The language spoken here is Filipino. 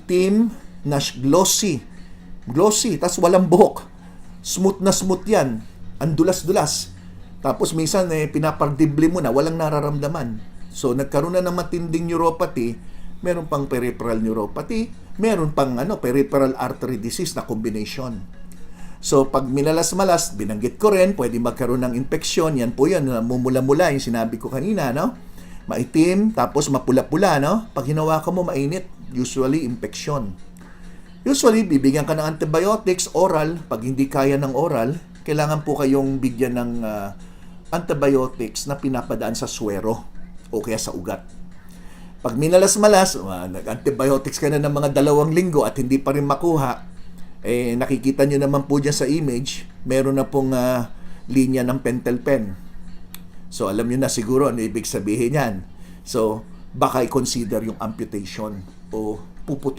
maitim na glossy. Glossy, tas walang buhok. Smooth na smooth yan. Ang dulas-dulas. Tapos minsan pinapardibli mo na, walang nararamdaman. So nagkaroon na ng matinding neuropathy, meron pang peripheral neuropathy, meron pang peripheral artery disease na combination. So pag minalas-malas, binanggit ko rin, pwede magkaroon ng infeksyon. Yan po yan, mumula-mula yung sinabi ko kanina, no? Maitim, tapos mapula-pula, no? Pag hinawakan mo mainit, usually infeksyon. Usually, bibigyan ka ng antibiotics, oral. Pag hindi kaya ng oral, kailangan po kayong bigyan ng antibiotics na pinapadaan sa swero o kaya sa ugat. Pag minalas-malas, nag-antibiotics ka na ng mga 2 linggo at hindi pa rin makuha, nakikita nyo naman po dyan sa image, meron na pong linya ng pentel pen. So, alam nyo na siguro ano ibig sabihin yan. So, baka i-consider yung amputation o puputulan.